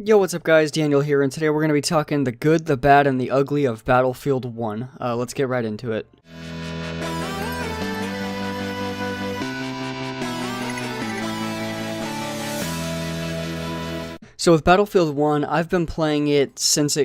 Yo, what's up guys, Daniel here, and today we're going to be talking the good, the bad, and the ugly of Battlefield 1. Let's get right into it. So with Battlefield 1, I've been playing it since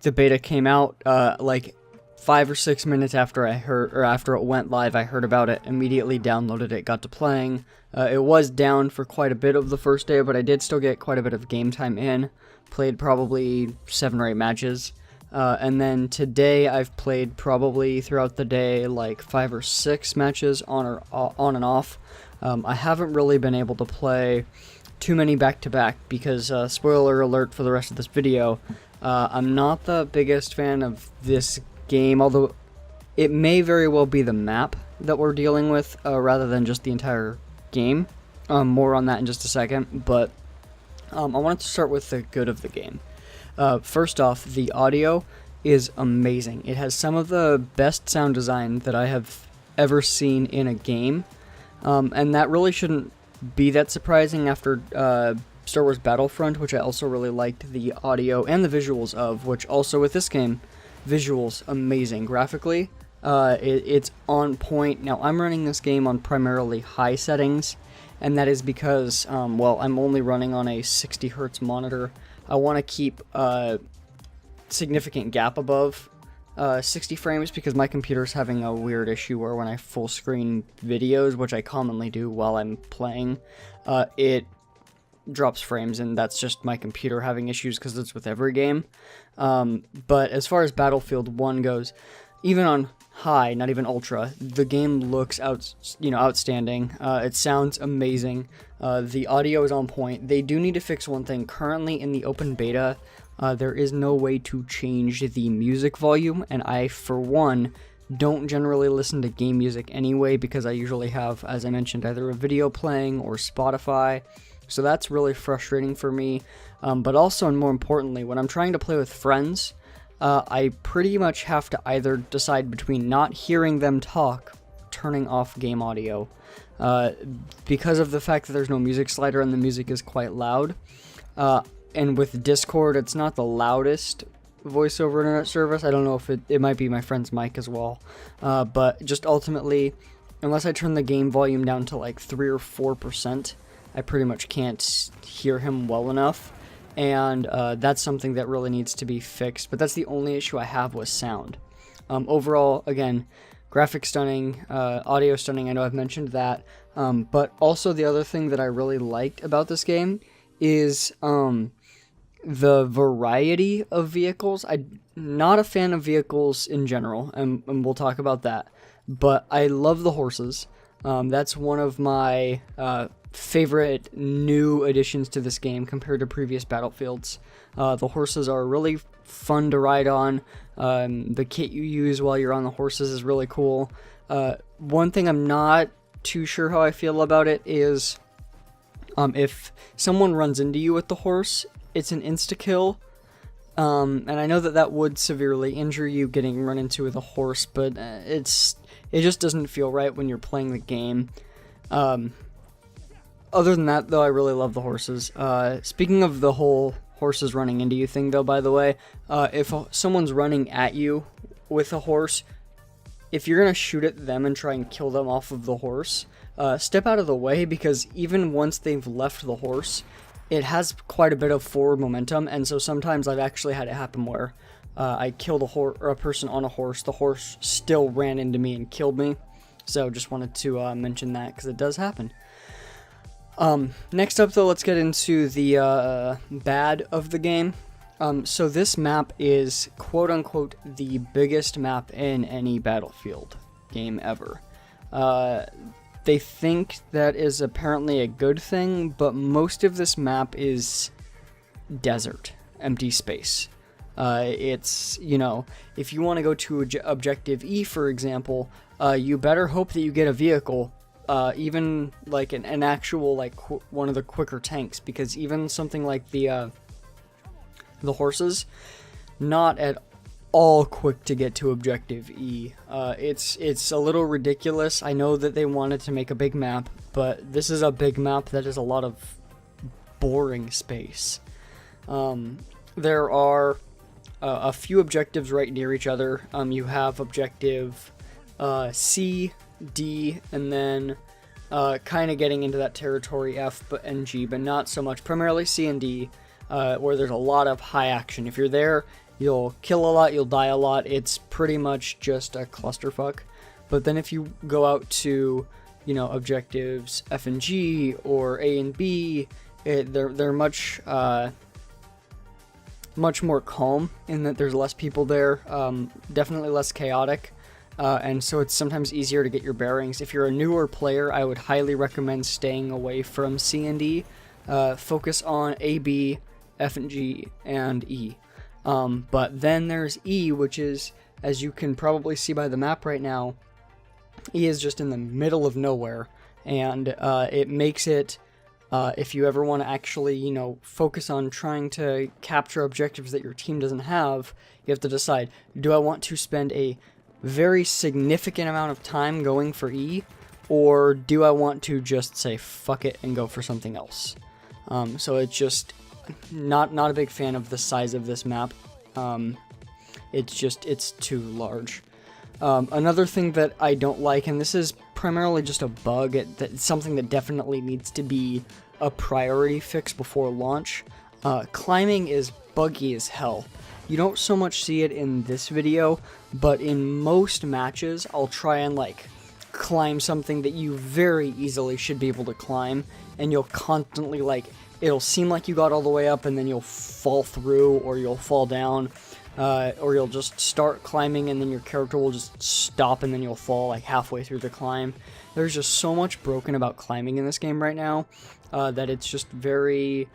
the beta came out, like 5 or 6 minutes after after it went live. I heard about it, immediately downloaded it, got to playing. It was down for quite a bit of the first day, but I did still get quite a bit of game time in. Played probably 7 or 8 matches. And then today I've played probably throughout the day like 5 or 6 matches on and off. I haven't really been able to play too many back-to-back because, spoiler alert for the rest of this video, I'm not the biggest fan of this game, although it may very well be the map that we're dealing with rather than just the entire game. More on that in just a second, but I wanted to start with the good of the game. First off, the audio is amazing. It has some of the best sound design that I have ever seen in a game, and that really shouldn't be that surprising after Star Wars Battlefront, which I also really liked the audio and the visuals of, which also with this game, visuals amazing. Graphically, it's on point. Now, I'm running this game on primarily high settings, and that is because, well, I'm only running on a 60 hertz monitor. I want to keep a significant gap above 60 frames because my computer's having a weird issue where when I full screen videos, which I commonly do while I'm playing, it drops frames, and that's just my computer having issues because it's with every game. But as far as Battlefield 1 goes, even on high, not even ultra, the game looks outstanding. It sounds amazing. The audio is on point. They do need to fix one thing. Currently in the open beta, there is no way to change the music volume, and I, for one, don't generally listen to game music anyway because I usually have, as I mentioned, either a video playing or Spotify. So that's really frustrating for me. But also, and more importantly, when I'm trying to play with friends, I pretty much have to either decide between not hearing them talk, turning off game audio, because of the fact that there's no music slider and the music is quite loud. And with Discord, it's not the loudest voiceover internet service. I don't know if it might be my friend's mic as well. But just ultimately, unless I turn the game volume down to like 3 or 4%, I pretty much can't hear him well enough. And that's something that really needs to be fixed. But that's the only issue I have with sound. Overall, again, graphics stunning, audio stunning. I know I've mentioned that. But also the other thing that I really liked about this game is the variety of vehicles. I'm not a fan of vehicles in general, and we'll talk about that. But I love the horses. That's one of my favorite new additions to this game compared to previous Battlefields. The horses are really fun to ride on. The kit you use while you're on the horses is really cool. One thing I'm not too sure how I feel about it is if someone runs into you with the horse, it's an insta-kill. And I know that would severely injure you getting run into with a horse, but it just doesn't feel right when you're playing the game. Other than that, though, I really love the horses. Speaking of the whole horses running into you thing, though, by the way, if someone's running at you with a horse, if you're going to shoot at them and try and kill them off of the horse, step out of the way, because even once they've left the horse, it has quite a bit of forward momentum, and so sometimes I've actually had it happen where I killed a person on a horse, the horse still ran into me and killed me. So just wanted to mention that because it does happen. Next up, though, let's get into the bad of the game. So this map is quote-unquote the biggest map in any Battlefield game ever. They think that is apparently a good thing, but most of this map is desert, empty space. It's, if you want to go to Objective E, for example, you better hope that you get a vehicle, even like an actual, like one of the quicker tanks, because even something like the horses, not at all quick to get to Objective E. It's a little ridiculous. I know that they wanted to make a big map, but this is a big map that is a lot of boring space. There are a few objectives right near each other. You have objective C, D, and then kind of getting into that territory F and G, but not so much. Primarily C and D, where there's a lot of high action. If you're there, you'll kill a lot, you'll die a lot. It's pretty much just a clusterfuck. But then if you go out to, objectives F and G or A and B, they're much more calm in that there's less people there, definitely less chaotic, and so it's sometimes easier to get your bearings. If you're a newer player, I would highly recommend staying away from C and D. Focus on A, B, F and G, and E. But then there's E, which is, as you can probably see by the map right now, E is just in the middle of nowhere, and it makes it, if you ever want to actually, focus on trying to capture objectives that your team doesn't have, you have to decide, do I want to spend a very significant amount of time going for E, or do I want to just say fuck it and go for something else? So it's just not a big fan of the size of this map. It's too large. Another thing that I don't like, and this is primarily just a bug, it's something that definitely needs to be a priority fix before launch. Climbing is buggy as hell. You don't so much see it in this video, but in most matches, I'll try and climb something that you very easily should be able to climb, and you'll constantly it'll seem like you got all the way up and then you'll fall through, or you'll fall down, or you'll just start climbing and then your character will just stop and then you'll fall halfway through the climb. There's just so much broken about climbing in this game right now that it's just very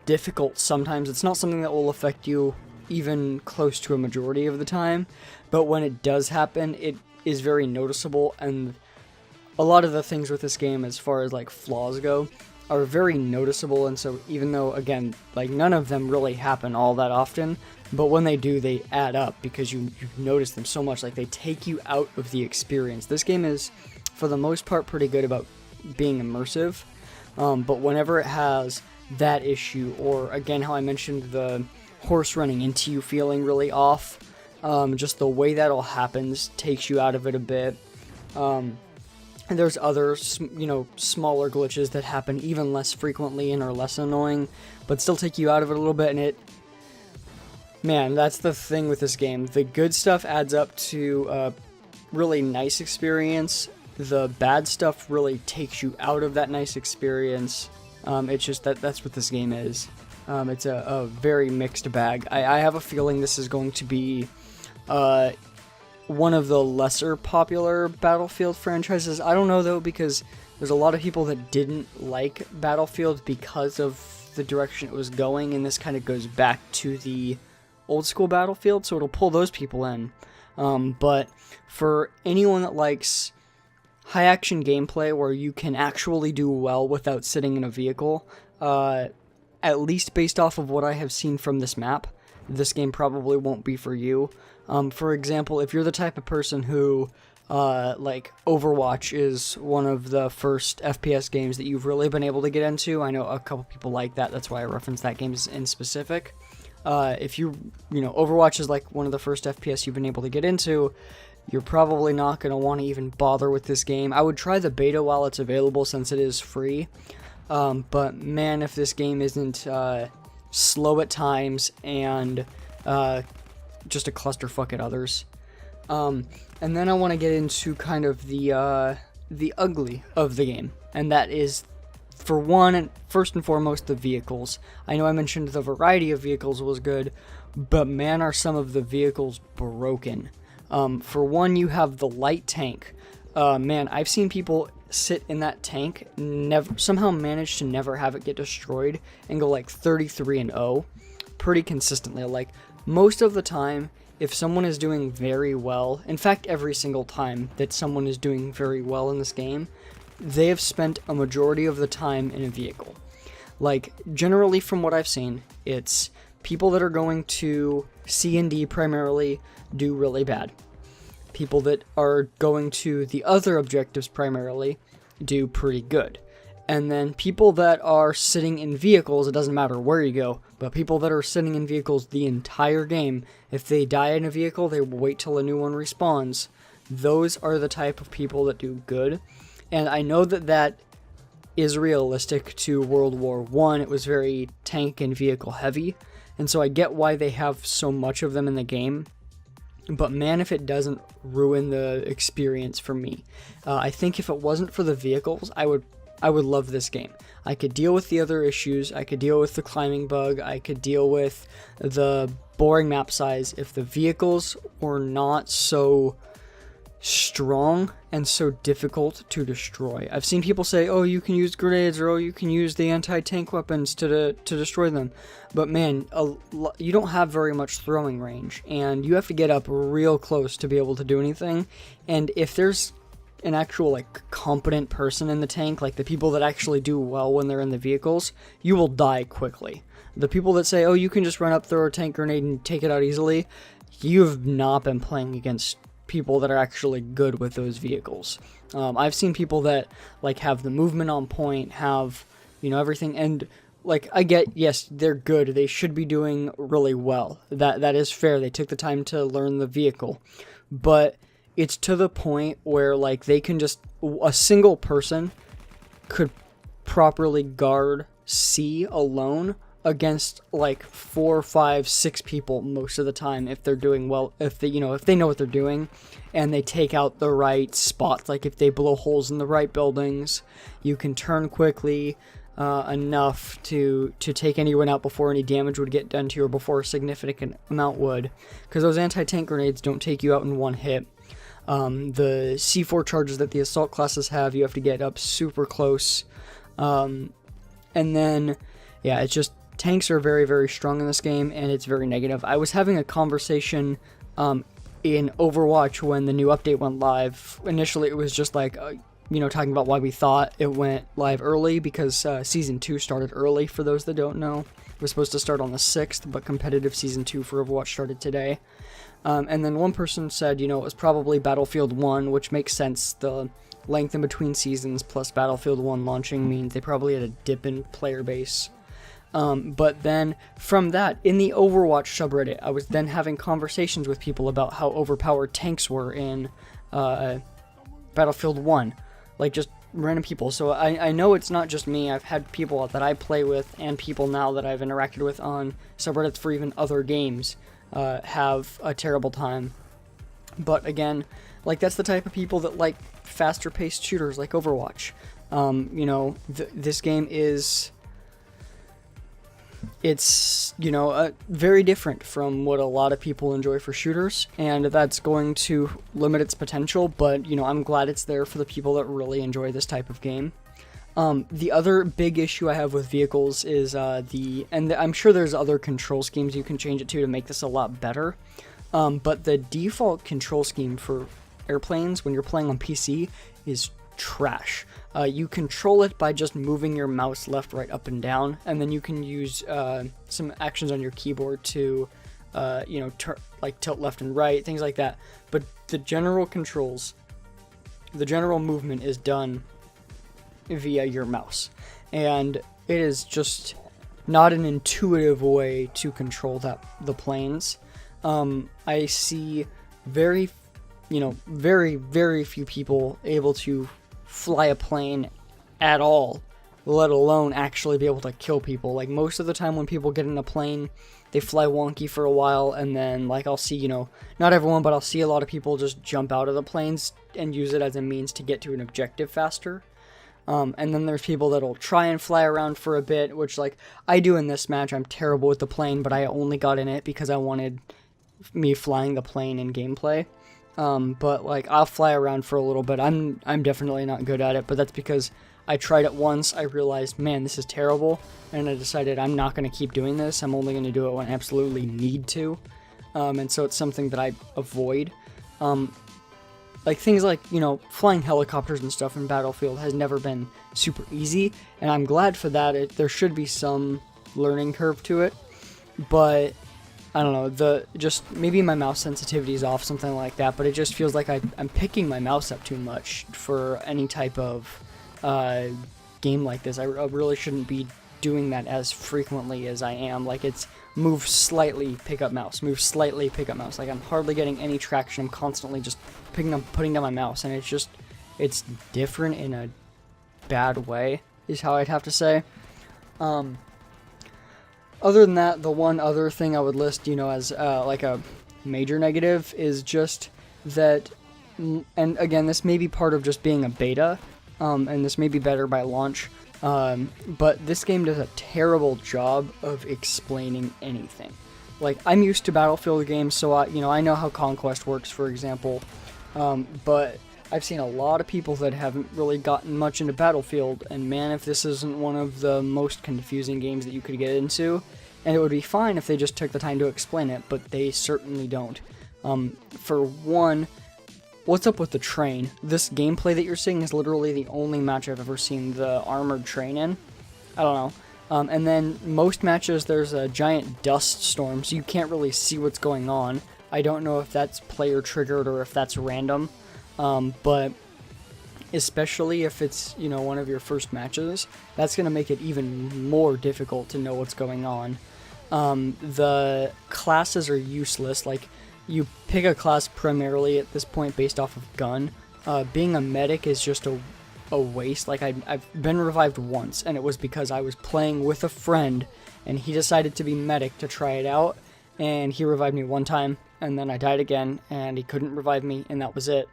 difficult sometimes. It's not something that will affect you even close to a majority of the time, but when it does happen, it is very noticeable, and a lot of the things with this game as far as flaws go are very noticeable, and so even though, again, none of them really happen all that often, but when they do, they add up because you notice them so much, they take you out of the experience. This game is, for the most part, pretty good about being immersive, but whenever it has that issue, or again, how I mentioned the horse running into you feeling really off, just the way that all happens takes you out of it a bit. And there's other, smaller glitches that happen even less frequently and are less annoying, but still take you out of it a little bit, and man, that's the thing with this game. The good stuff adds up to a really nice experience. The bad stuff really takes you out of that nice experience. It's just that's what this game is. It's a very mixed bag. I have a feeling this is going to be one of the lesser popular Battlefield franchises. I don't know though, because there's a lot of people that didn't like Battlefield because of the direction it was going, and this kind of goes back to the old school Battlefield, so it'll pull those people in. But for anyone that likes high action gameplay where you can actually do well without sitting in a vehicle, at least based off of what I have seen from this map, this game probably won't be for you. For example, if you're the type of person who, Overwatch is one of the first FPS games that you've really been able to get into. I know a couple people like that, that's why I referenced that game in specific. If Overwatch is one of the first FPS you've been able to get into, you're probably not going to want to even bother with this game. I would try the beta while it's available since it is free. But man, if this game isn't slow at times and just a clusterfuck at others. And then I want to get into kind of the ugly of the game, and that is, for one, and first and foremost, the vehicles. I know I mentioned the variety of vehicles was good, but man, are some of the vehicles broken. For one, you have the light tank. Man, I've seen people sit in that tank, somehow manage to never have it get destroyed, and go 33-0 pretty consistently. Most of the time, if someone is doing very well, in fact every single time that someone is doing very well in this game, they have spent a majority of the time in a vehicle. Generally from what I've seen, it's people that are going to C and D primarily do really bad. People that are going to the other objectives primarily do pretty good. And then people that are sitting in vehicles, it doesn't matter where you go, But people that are sitting in vehicles the entire game, if they die in a vehicle, they will wait till a new one respawns. Those are the type of people that do good. And I know that that is realistic to World War I. It was very tank and vehicle heavy. And so I get why they have so much of them in the game. But man, if it doesn't ruin the experience for me. I think if it wasn't for the vehicles, I would love this game. I could deal with the other issues. I could deal with the climbing bug. I could deal with the boring map size if the vehicles were not so strong and so difficult to destroy. I've seen people say, oh, you can use grenades, or oh, you can use the anti-tank weapons to destroy them. But man, you don't have very much throwing range, and you have to get up real close to be able to do anything. And if there's an actual like competent person in the tank, like the people that actually do well when they're in the vehicles, you will die quickly. The people that say, oh, you can just run up, throw a tank grenade and take it out easily, you've not been playing against people that are actually good with those vehicles. I've seen people that like have the movement on point, have, you know, everything, and like I get, yes, they're good, they should be doing really well, that is fair, they took the time to learn the vehicle, but it's to the point where like they can just, a single person could properly guard C alone against like 4, 5, 6 people most of the time if they're doing well, if they know what they're doing and they take out the right spots. Like if they blow holes in the right buildings, you can turn quickly enough to take anyone out before any damage would get done to you, or before a significant amount would, because those anti-tank grenades don't take you out in one hit. The C4 charges that the assault classes have, you have to get up super close, and then yeah, it's just, tanks are very, very strong in this game, and it's very negative. I was having a conversation in Overwatch when the new update went live. Initially, it was just like, talking about why we thought it went live early, because Season 2 started early, for those that don't know. It was supposed to start on the 6th, but competitive Season 2 for Overwatch started today. And then one person said, it was probably Battlefield 1, which makes sense. The length in between seasons plus Battlefield 1 launching means they probably had a dip in player base. But then from that, in the Overwatch subreddit, I was then having conversations with people about how overpowered tanks were in Battlefield 1. Like, just random people. So I know it's not just me. I've had people that I play with, and people now that I've interacted with on subreddits for even other games, have a terrible time. But again, like, that's the type of people that like faster paced shooters like Overwatch. This game is... It's, very different from what a lot of people enjoy for shooters, and that's going to limit its potential, but, I'm glad it's there for the people that really enjoy this type of game. The other big issue I have with vehicles is and I'm sure there's other control schemes you can change it to make this a lot better, but the default control scheme for airplanes when you're playing on PC is trash. You control it by just moving your mouse left, right, up, and down, and then you can use some actions on your keyboard to, tilt left and right, things like that. But the general controls, the general movement is done via your mouse, and it is just not an intuitive way to control the planes. I see very, very few people able to fly a plane at all, let alone actually be able to kill people. Like, most of the time when people get in a plane, they fly wonky for a while, and then, like, I'll see, not everyone, but I'll see a lot of people just jump out of the planes and use it as a means to get to an objective faster. And then there's people that'll try and fly around for a bit, which, like, I do in this match. I'm terrible with the plane, but I only got in it because I wanted me flying the plane in gameplay. But like, I'll fly around for a little bit. I'm definitely not good at it, but that's because I tried it once. I realized, man, this is terrible, and I decided I'm not going to keep doing this. I'm only going to do it when I absolutely need to. And so it's something that I avoid. Like, things like, flying helicopters and stuff in Battlefield has never been super easy, and I'm glad for that. There should be some learning curve to it, but I don't know, just maybe my mouse sensitivity is off, something like that, but it just feels like I'm picking my mouse up too much for any type of game like this. I really shouldn't be doing that as frequently as I am. Like, it's move slightly, pick up mouse, move slightly, pick up mouse. Like, I'm hardly getting any traction. I'm constantly just putting down my mouse, and it's different in a bad way, is how I'd have to say. Other than that, the one other thing I would list, as like a major negative is just that, and again, this may be part of just being a beta, and this may be better by launch, but this game does a terrible job of explaining anything. Like, I'm used to Battlefield games, so I know how Conquest works, for example, but I've seen a lot of people that haven't really gotten much into Battlefield, and man, if this isn't one of the most confusing games that you could get into, and it would be fine if they just took the time to explain it, but they certainly don't. For one, what's up with the train? This gameplay that you're seeing is literally the only match I've ever seen the armored train in. I don't know. And then most matches there's a giant dust storm, so you can't really see what's going on. I don't know if that's player triggered or if that's random. But especially if it's, one of your first matches, that's going to make it even more difficult to know what's going on. The classes are useless. Like, you pick a class primarily at this point based off of gun. Being a medic is just a waste. Like, I've been revived once, and it was because I was playing with a friend, and he decided to be medic to try it out, and he revived me one time, and then I died again, and he couldn't revive me, and that was it.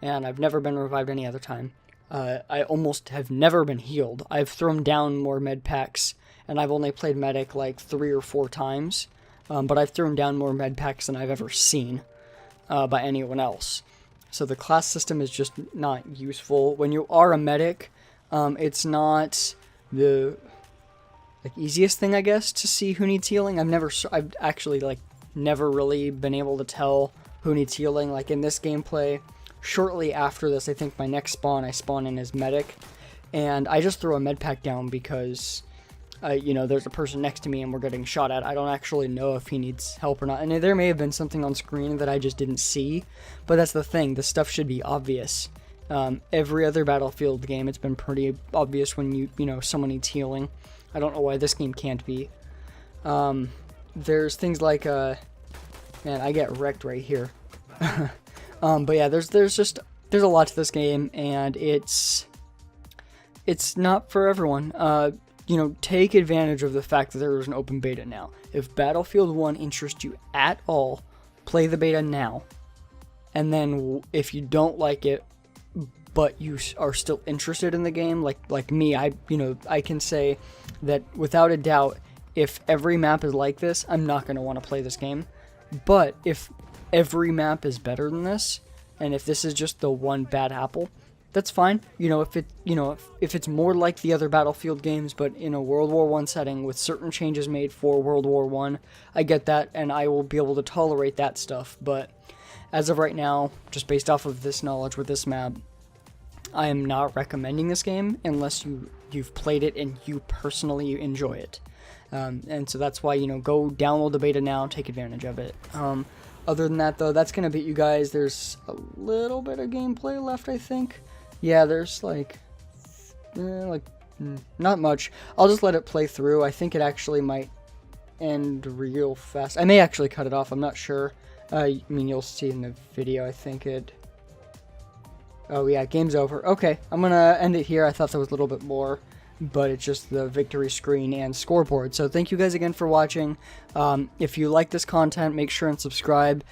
And I've never been revived any other time. I almost have never been healed. I've thrown down more med packs, and I've only played medic like 3 or 4 times, but I've thrown down more med packs than I've ever seen by anyone else. So the class system is just not useful. When you are a medic, it's not the easiest thing, I guess, to see who needs healing. I've actually never really been able to tell who needs healing. Like, in this gameplay, shortly after this, I think my next spawn, I spawn in as medic, and I just throw a med pack down because, there's a person next to me and we're getting shot at. I don't actually know if he needs help or not, and there may have been something on screen that I just didn't see, but that's the thing, this stuff should be obvious. Every other Battlefield game, it's been pretty obvious when someone needs healing. I don't know why this game can't be. There's things like, man, I get wrecked right here. But yeah, there's a lot to this game, and it's not for everyone. Take advantage of the fact that there is an open beta now. If Battlefield 1 interests you at all, play the beta now. And then if you don't like it, but you are still interested in the game, like me, I can say that without a doubt, if every map is like this, I'm not going to want to play this game. But if every map is better than this, and if this is just the one bad apple, that's fine. If it's more like the other Battlefield games, but in a World War I setting with certain changes made for World War I, I get that, and I will be able to tolerate that stuff. But as of right now, just based off of this knowledge with this map, I am not recommending this game unless you've played it and you personally enjoy it. And so that's why, go download the beta now, take advantage of it. Other than that, though, that's going to beat you guys. There's a little bit of gameplay left, I think. Yeah, there's not much. I'll just let it play through. I think it actually might end real fast. I may actually cut it off. I'm not sure. You'll see in the video, I think it... Oh, yeah, game's over. Okay, I'm going to end it here. I thought there was a little bit more, but it's just the victory screen and scoreboard. So thank you guys again for watching. If you like this content, make sure and subscribe.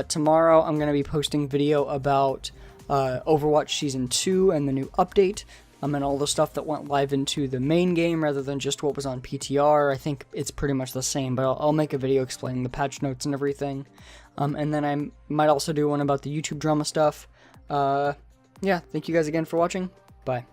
Tomorrow I'm going to be posting video about Overwatch Season 2 and the new update, and all the stuff that went live into the main game rather than just what was on PTR. I think it's pretty much the same, but I'll make a video explaining the patch notes and everything. And then I might also do one about the YouTube drama stuff. Yeah, thank you guys again for watching. Bye.